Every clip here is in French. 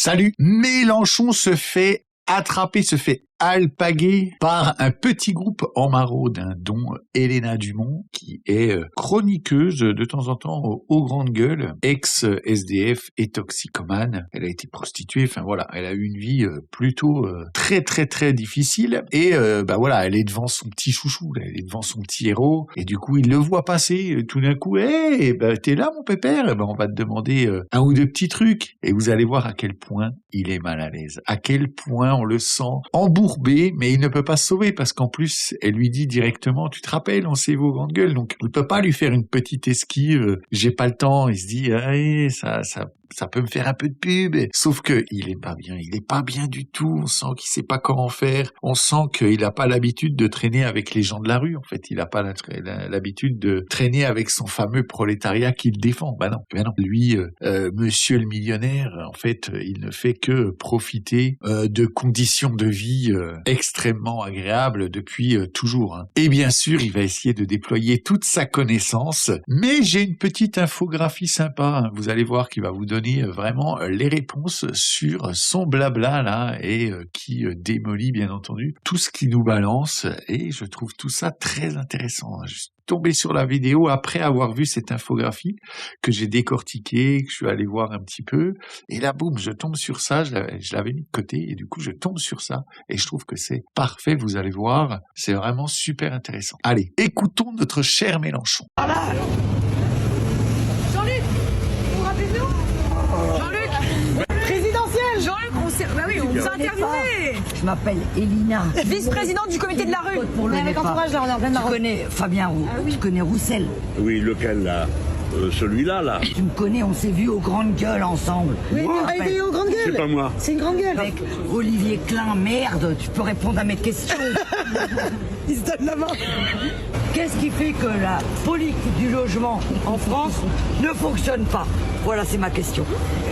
Salut! Mélenchon se fait attraper, se fait alpaguer par un petit groupe en maraude, dont Elena Dumont, qui est chroniqueuse de temps en temps aux grandes gueules, ex-SDF et toxicomane. Elle a été prostituée, enfin voilà, elle a eu une vie plutôt très très très difficile. Et voilà, elle est devant son petit chouchou, elle est devant son petit héros, et du coup il le voit passer, tout d'un coup, t'es là mon pépère, on va te demander un ou deux petits trucs, et vous allez voir à quel point il est mal à l'aise, à quel point on le sent embourbé, mais il ne peut pas se sauver parce qu'en plus, elle lui dit directement, tu te rappelles, on s'est vu aux grandes gueules, donc il peut pas lui faire une petite esquive, j'ai pas le temps, il se dit, ça peut me faire un peu de pub, sauf que il est pas bien du tout, on sent qu'il sait pas comment faire, on sent qu'il a pas l'habitude de traîner avec les gens de la rue, en fait, il a pas l'habitude de traîner avec son fameux prolétariat qu'il défend, non, lui, monsieur le millionnaire, en fait, il ne fait que profiter de conditions de vie extrêmement agréables depuis toujours, Et bien sûr, il va essayer de déployer toute sa connaissance, mais j'ai une petite infographie sympa, vous allez voir qu'il va vous donner vraiment les réponses sur son blabla là et qui démolit bien entendu tout ce qui nous balance, et je trouve tout ça très intéressant. Je suis tombé sur la vidéo après avoir vu cette infographie que j'ai décortiquée, que je suis allé voir un petit peu, et là boum, je tombe sur ça, je l'avais mis de côté et du coup je tombe sur ça et je trouve que c'est parfait, vous allez voir, c'est vraiment super intéressant. Allez, écoutons notre cher Mélenchon. Jean-Luc, vous rappelez-nous Jean-Luc présidentiel. Jean-Luc, on s'est interviewé. Je m'appelle Elina. Vice-présidente du comité de la rue. Pour le avec entourage, là, on est en pleine Tu connais Fabien Roux, tu connais Roussel. Oui, lequel là celui-là, là. Tu me connais, on s'est vus aux grandes gueules ensemble. Oui, mais aux grandes gueules. C'est pas moi. C'est une grande gueule. Avec Olivier Klein, merde, tu peux répondre à mes questions. Il se donne la main. Qu'est-ce qui fait que la politique du logement en France ne fonctionne pas? Voilà, c'est ma question.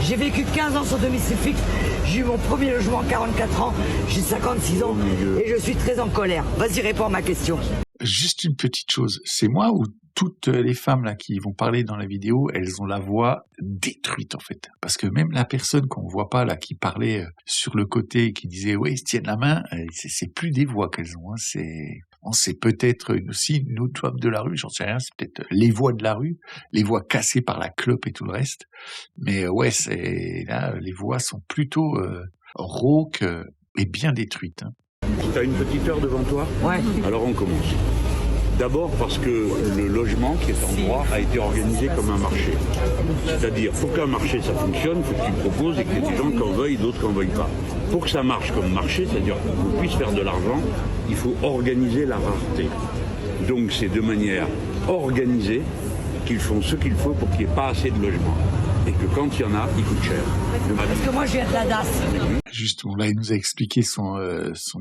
J'ai vécu 15 ans sur domicile fixe, j'ai eu mon premier logement à 44 ans, j'ai 56 ans et je suis très en colère. Vas-y, réponds à ma question. Juste une petite chose, c'est moi ou toutes les femmes là qui vont parler dans la vidéo, elles ont la voix détruite en fait. Parce que même la personne qu'on voit pas là qui parlait sur le côté, qui disait ouais ils se tiennent la main, c'est plus des voix qu'elles ont. C'est peut-être aussi une autre femme de la rue, j'en sais rien, c'est peut-être les voix de la rue, les voix cassées par la clope et tout le reste. Mais ouais, là les voix sont plutôt rauques et bien détruites. T'as une petite heure devant toi? Ouais. Alors on commence. D'abord parce que le logement qui est en droit a été organisé comme un marché. C'est-à-dire, pour qu'un marché ça fonctionne, il faut que tu proposes et que des gens qui en veuillent, d'autres qui n'en veuillent pas. Pour que ça marche comme marché, c'est-à-dire qu'on puisse faire de l'argent, il faut organiser la rareté. Donc c'est de manière organisée qu'ils font ce qu'il faut pour qu'il n'y ait pas assez de logements. Et que quand il y en a, il coûte cher. Parce que moi, je viens de la DAS. Justement, là, il nous a expliqué son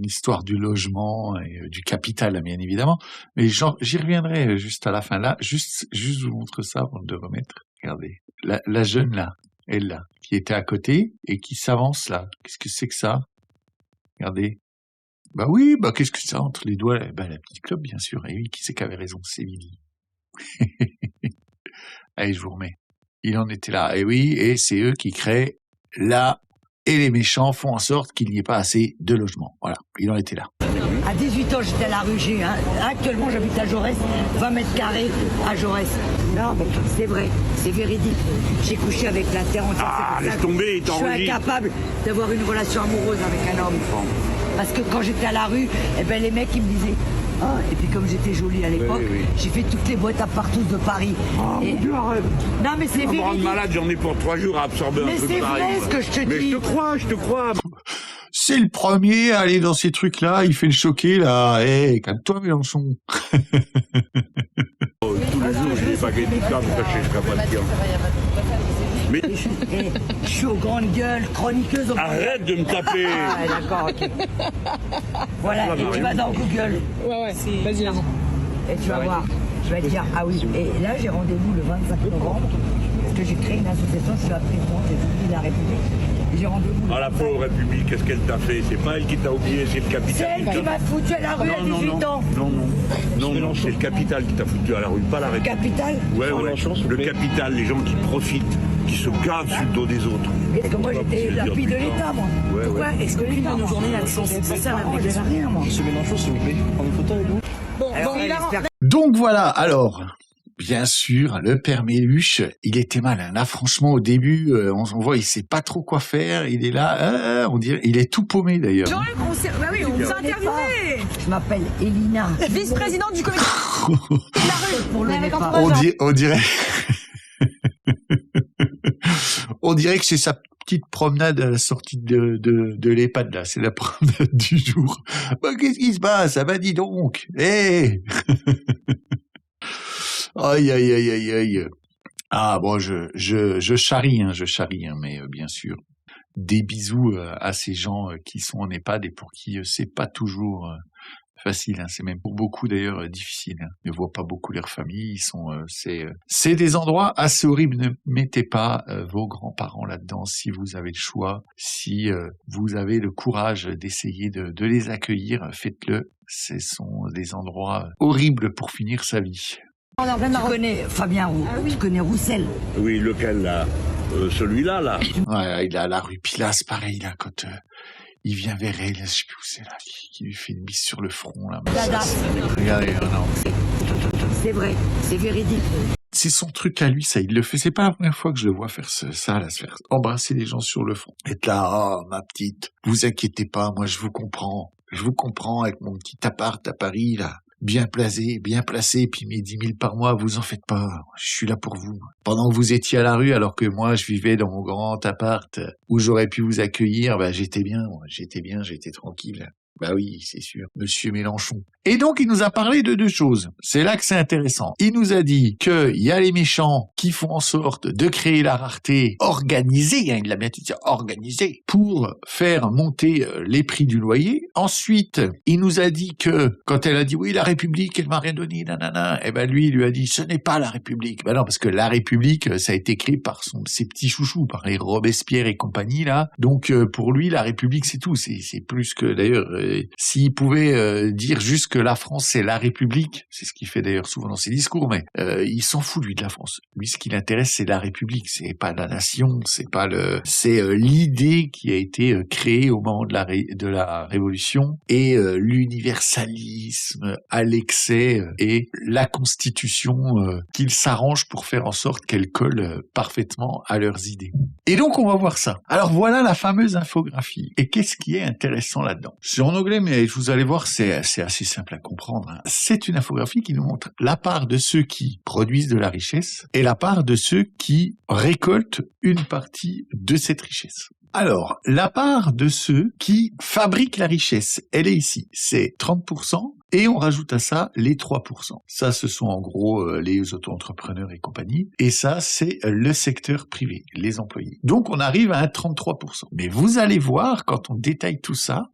histoire du logement et du capital, bien évidemment. Mais j'y reviendrai juste à la fin. Là, juste vous montre ça avant de remettre. Regardez, la jeune là, elle là, qui était à côté et qui s'avance là. Qu'est-ce que c'est que ça? Regardez. Bah oui, qu'est-ce que c'est ça entre les doigts? La petite clope, bien sûr. Et oui, qui c'est qui avait raison? C'est Lily. Allez, je vous remets. Il en était là. Et oui, et c'est eux qui créent là, et les méchants font en sorte qu'il n'y ait pas assez de logements. Voilà, il en était là. À 18 ans, j'étais à la rue. Actuellement, j'habite à Jaurès, 20 mètres carrés à Jaurès. Non, mais c'est vrai, c'est véridique. J'ai couché avec la terre entière. Ah, laisse tomber, je suis incapable d'avoir une relation amoureuse avec un homme. Parce que quand j'étais à la rue, les mecs, ils me disaient... Ah, et puis comme j'étais jolie à l'époque, j'ai fait toutes les boîtes à partout de Paris. Oh mon Dieu, arrête. Non mais c'est véridique. Me rendre malade, j'en ai pour 3 jours à absorber un peu de Paris. Mais c'est vrai ce que je te dis. Mais je te crois. C'est le premier à aller dans ces trucs-là, il fait le choqué, là. Calme-toi, Mélenchon. Tous les jours, j'ai des baguettes de table cachées jusqu'à pas de mais je suis aux grandes gueules, chroniqueuse. Arrête de me taper. Ah, d'accord, ok. Voilà, et tu vas dans Google. Ouais, vas-y, là. Et tu vas voir. Je vais te dire, ah oui. Et là, j'ai rendez-vous le 25 novembre, parce que j'ai créé une association, je suis la présidente de la République. Et j'ai rendez-vous. Ah, la pauvre République, qu'est-ce qu'elle t'a fait? C'est pas elle qui t'a oublié, c'est le capital. C'est elle qui m'a foutu à la rue à 18 ans. Non, c'est le capital qui t'a foutu à la rue, pas la République. Capital? Ouais. Le capital, les gens qui profitent qui se gavent sur le dos des autres. Et comme moi, j'étais la fille de l'État, moi. Ouais, Pourquoi est-ce que l'État, nos journées, là, sont ça n'arrive rien, moi. Monsieur Mélenchon, s'il vous plaît, prendre une photo avec vous. Bon, Alors, j'espère Donc voilà, alors, bien sûr, le père Méluche, il était malin. Là, franchement, au début, on voit, il sait pas trop quoi faire. Il est là, on dirait, il est tout paumé d'ailleurs. Jean-Luc, on vous a interviewé. Je m'appelle Elina. Vice-présidente du comité de la rue. Pour le Avec départ. On dirait, on dirait que c'est sa petite promenade à la sortie de l'EHPAD, là. C'est la promenade du jour. Bah, qu'est-ce qui se passe? Ah bah, dis donc. Aïe, aïe, aïe, aïe, aïe. Ah, bon, je charrie, mais bien sûr. Des bisous à ces gens qui sont en EHPAD et pour qui c'est pas toujours facile, c'est même pour beaucoup d'ailleurs difficile. Ils ne voient pas beaucoup leur famille, ils sont, c'est des endroits assez horribles. Ne mettez pas vos grands-parents là-dedans si vous avez le choix, si vous avez le courage d'essayer de les accueillir, faites-le. Ce sont des endroits horribles pour finir sa vie. On est en pleine Tu maraude. connais Fabien tu connais Roussel. Oui, lequel là celui-là, là. Ouais, il a la rue Pilas, pareil, là, quand il vient vers elle, je sais plus où c'est là, qui lui fait une bise sur le front, là. Dada. Regardez, non. C'est vrai, c'est véridique. C'est son truc à lui, ça, il le fait. C'est pas la première fois que je le vois faire ça, là, se faire embrasser les gens sur le front. Être là, oh, ma petite, vous inquiétez pas, moi je vous comprends. Je vous comprends avec mon petit appart à Paris, là. Bien placé, puis mes 10 000 par mois, vous en faites pas. Je suis là pour vous. Pendant que vous étiez à la rue, alors que moi, je vivais dans mon grand appart où j'aurais pu vous accueillir, bah, j'étais bien, j'étais tranquille. Bah oui, c'est sûr. Monsieur Mélenchon. Et donc, il nous a parlé de deux choses. C'est là que c'est intéressant. Il nous a dit qu'il y a les méchants qui font en sorte de créer la rareté organisée, il l'a bien dit, organisée, pour faire monter les prix du loyer. Ensuite, il nous a dit que, quand elle a dit, oui, la République, elle m'a rien donné, nanana, et ben lui, il lui a dit, ce n'est pas la République. Ben non, parce que la République, ça a été créé par ses petits chouchous, par les Robespierre et compagnie, là. Donc, pour lui, la République, c'est tout. C'est plus que, d'ailleurs, s'il pouvait dire juste que la France c'est la République, c'est ce qu'il fait d'ailleurs souvent dans ses discours, mais il s'en fout lui de la France. Lui, ce qui l'intéresse, c'est la République, c'est pas la nation, c'est l'idée qui a été créée au moment de la Révolution et l'universalisme à l'excès et la Constitution qu'ils s'arrangent pour faire en sorte qu'elle colle parfaitement à leurs idées. Et donc on va voir ça. Alors voilà la fameuse infographie. Et qu'est-ce qui est intéressant là-dedans? C'est en anglais, mais vous allez voir, c'est assez simple à comprendre. C'est une infographie qui nous montre la part de ceux qui produisent de la richesse et la part de ceux qui récoltent une partie de cette richesse. Alors, la part de ceux qui fabriquent la richesse, elle est ici. C'est 30%. Et on rajoute à ça les 3%. Ça, ce sont en gros les auto-entrepreneurs et compagnie. Et ça, c'est le secteur privé, les employés. Donc, on arrive à un 33%. Mais vous allez voir, quand on détaille tout ça,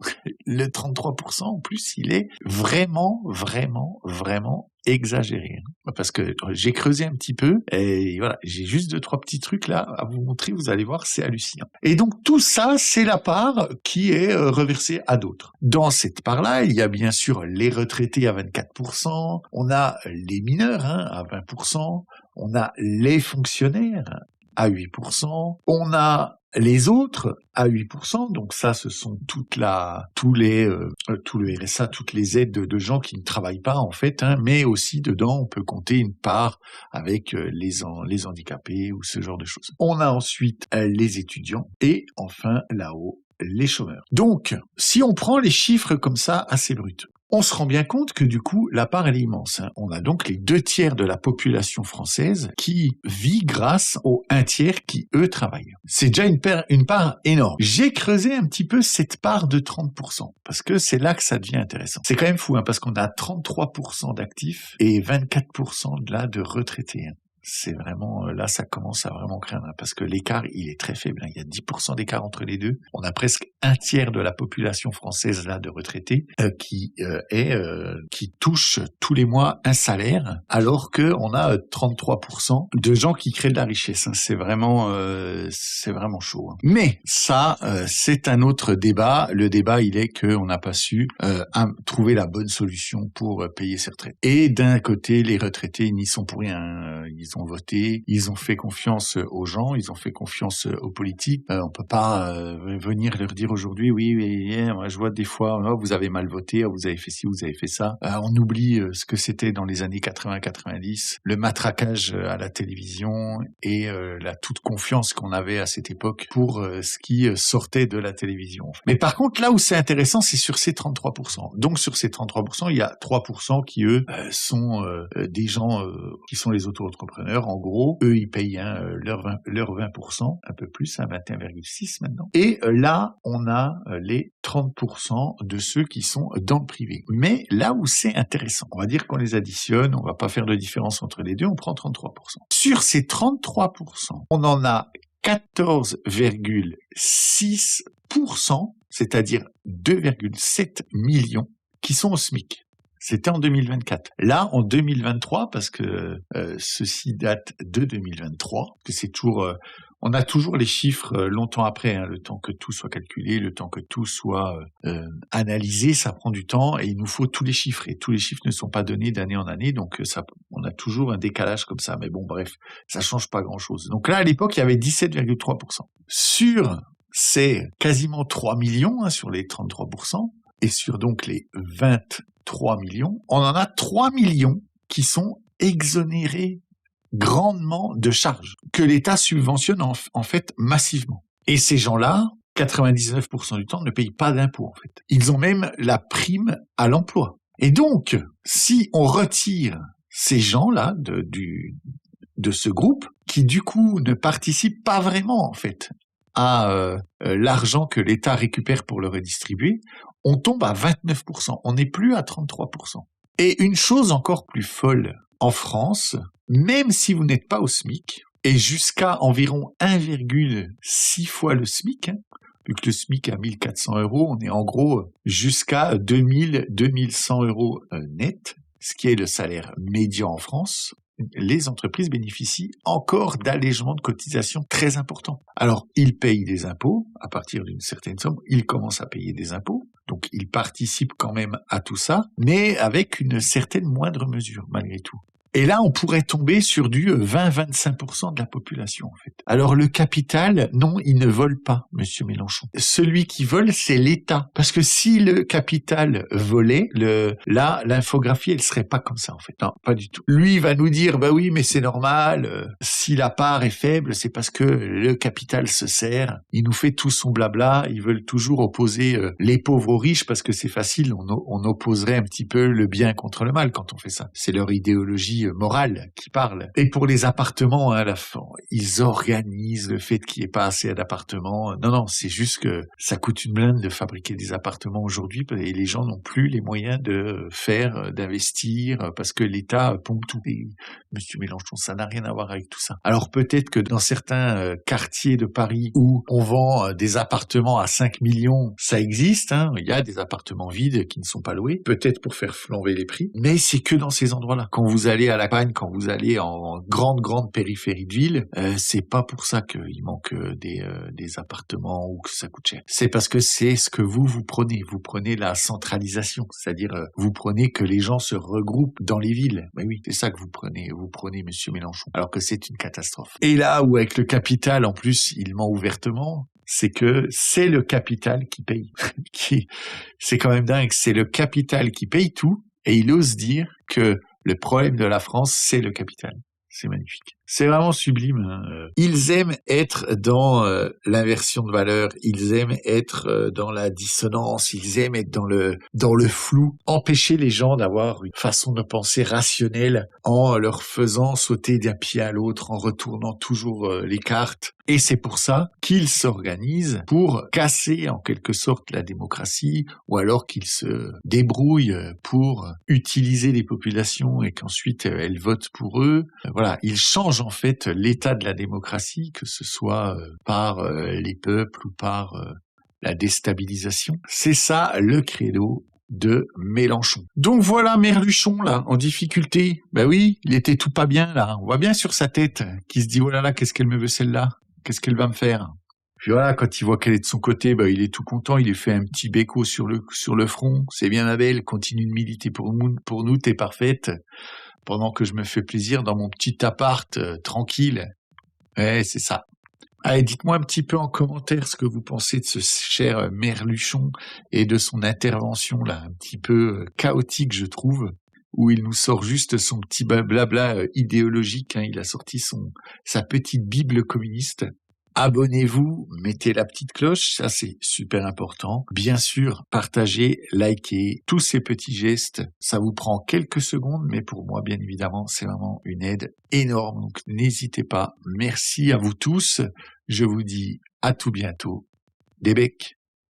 le 33%, en plus, il est vraiment exagéré. Parce que j'ai creusé un petit peu et voilà, j'ai juste 2-3 petits trucs là à vous montrer, vous allez voir, c'est hallucinant. Et donc tout ça, c'est la part qui est reversée à d'autres. Dans cette part-là, il y a bien sûr les retraités à 24%, on a les mineurs à 20%, on a les fonctionnaires à 8%, on a les autres à 8%, donc ça, ce sont tout le RSA, toutes les aides de gens qui ne travaillent pas en fait, mais aussi dedans, on peut compter une part avec les handicapés ou ce genre de choses. On a ensuite les étudiants et enfin là-haut les chômeurs. Donc, si on prend les chiffres comme ça assez bruts, on se rend bien compte que du coup, la part, elle est immense. On a donc les 2/3 de la population française qui vit grâce aux 1/3 qui, eux, travaillent. C'est déjà une part énorme. J'ai creusé un petit peu cette part de 30%, parce que c'est là que ça devient intéressant. C'est quand même fou, parce qu'on a 33% d'actifs et 24% de retraités. C'est vraiment, là, ça commence à vraiment craindre, parce que l'écart, il est très faible. Il y a 10% d'écart entre les deux. On a presque 1/3 de la population française, là, de retraités, qui touche tous les mois un salaire, alors que on a 33% de gens qui créent de la richesse. C'est vraiment chaud. Mais ça, c'est un autre débat. Le débat, il est qu'on n'a pas su trouver la bonne solution pour payer ces retraites. Et d'un côté, les retraités, ils n'y sont pour rien. Ils ils ont voté, ils ont fait confiance aux gens, ils ont fait confiance aux politiques. On peut pas venir leur dire aujourd'hui, oui, moi je vois des fois, oh, vous avez mal voté, oh, vous avez fait ci, vous avez fait ça. On oublie ce que c'était dans les années 80-90, le matraquage à la télévision et la toute confiance qu'on avait à cette époque pour ce qui sortait de la télévision. Mais par contre, là où c'est intéressant, c'est sur ces 33%. Donc sur ces 33%, il y a 3% qui, eux, sont des gens qui sont les auto-entrepreneurs. En gros, eux, ils payent leur 20%, un peu plus, 21,6 maintenant. Et là, on a les 30% de ceux qui sont dans le privé. Mais là où c'est intéressant, on va dire qu'on les additionne, on va pas faire de différence entre les deux, on prend 33%. Sur ces 33%, on en a 14,6%, c'est-à-dire 2,7 millions, qui sont au SMIC. C'était en 2024. Là, en 2023, parce que ceci date de 2023, que c'est toujours... on a toujours les chiffres longtemps après, le temps que tout soit calculé, le temps que tout soit analysé, ça prend du temps et il nous faut tous les chiffres. Et tous les chiffres ne sont pas donnés d'année en année, donc on a toujours un décalage comme ça. Mais bon, bref, ça change pas grand-chose. Donc là, à l'époque, il y avait 17,3%. Sur ces quasiment 3 millions, sur les 33%, et sur donc les 23 millions, on en a 3 millions qui sont exonérés grandement de charges, que l'État subventionne en fait massivement. Et ces gens-là, 99% du temps, ne payent pas d'impôts en fait. Ils ont même la prime à l'emploi. Et donc, si on retire ces gens-là de ce groupe, qui du coup ne participent pas vraiment en fait à l'argent que l'État récupère pour le redistribuer, on tombe à 29%. On n'est plus à 33%. Et une chose encore plus folle, en France, même si vous n'êtes pas au SMIC, et jusqu'à environ 1,6 fois le SMIC, vu que le SMIC à 1 400 €, on est en gros jusqu'à 2 100 € net, ce qui est le salaire médian en France, les entreprises bénéficient encore d'allégements de cotisation très importants. Alors, ils payent des impôts, à partir d'une certaine somme, ils commencent à payer des impôts, donc ils participent quand même à tout ça, mais avec une certaine moindre mesure, malgré tout. Et là, on pourrait tomber sur du 20-25% de la population, en fait. Alors, le capital, non, il ne vole pas, monsieur Mélenchon. Celui qui vole, c'est l'État. Parce que si le capital volait, là, l'infographie, elle serait pas comme ça, en fait. Non, pas du tout. Lui, il va nous dire, bah oui, mais c'est normal, si la part est faible, c'est parce que le capital se sert. Il nous fait tout son blabla, ils veulent toujours opposer les pauvres aux riches parce que c'est facile, on opposerait un petit peu le bien contre le mal quand on fait ça. C'est leur idéologie morale qui parle. Et pour les appartements, à la fin, ils organisent le fait qu'il n'y ait pas assez d'appartements. Non, c'est juste que ça coûte une blinde de fabriquer des appartements aujourd'hui et les gens n'ont plus les moyens d'investir parce que l'État pompe tout. Et monsieur Mélenchon, ça n'a rien à voir avec tout ça. Alors peut-être que dans certains quartiers de Paris où on vend des appartements à 5 millions, ça existe, il y a des appartements vides qui ne sont pas loués, peut-être pour faire flamber les prix, mais c'est que dans ces endroits-là. Quand vous allez à la campagne, quand vous allez en grande périphérie de ville, c'est pas pour ça qu'il manque des appartements ou que ça coûte cher. C'est parce que c'est ce que vous prenez. Vous prenez la centralisation, c'est-à-dire vous prenez que les gens se regroupent dans les villes. Mais oui, c'est ça que vous prenez. Vous prenez monsieur Mélenchon, alors que c'est une catastrophe. Et là où avec le capital, en plus, il ment ouvertement, c'est que c'est le capital qui paye. C'est quand même dingue. C'est le capital qui paye tout, et il ose dire que le problème de la France, c'est le capital. C'est magnifique. C'est vraiment sublime. Ils aiment être dans l'inversion de valeur, ils aiment être dans la dissonance, ils aiment être dans le flou, empêcher les gens d'avoir une façon de penser rationnelle en leur faisant sauter d'un pied à l'autre, en retournant toujours les cartes. Et c'est pour ça qu'ils s'organisent pour casser en quelque sorte la démocratie, ou alors qu'ils se débrouillent pour utiliser les populations et qu'ensuite elles votent pour eux. Voilà, ils changent en fait l'état de la démocratie, que ce soit par les peuples ou par la déstabilisation. C'est ça le credo de Mélenchon. Donc voilà Merluchon là, en difficulté. Ben oui, il était tout pas bien là. On voit bien sur sa tête qu'il se dit oh là là, qu'est-ce qu'elle me veut celle-là? Qu'est-ce qu'elle va me faire? Puis voilà, quand il voit qu'elle est de son côté, il est tout content, il lui fait un petit béco sur le front. C'est bien ma belle, continue de militer pour nous, t'es parfaite. pendant que je me fais plaisir dans mon petit appart tranquille. Ouais, c'est ça. Allez, dites-moi un petit peu en commentaire ce que vous pensez de ce cher Merluchon et de son intervention là, un petit peu chaotique, je trouve, où il nous sort juste son petit blabla idéologique. Il a sorti sa petite Bible communiste. Abonnez-vous, mettez la petite cloche, ça c'est super important. Bien sûr, partagez, likez, tous ces petits gestes, ça vous prend quelques secondes, mais pour moi, bien évidemment, c'est vraiment une aide énorme. Donc n'hésitez pas. Merci à vous tous. Je vous dis à tout bientôt. Des becs.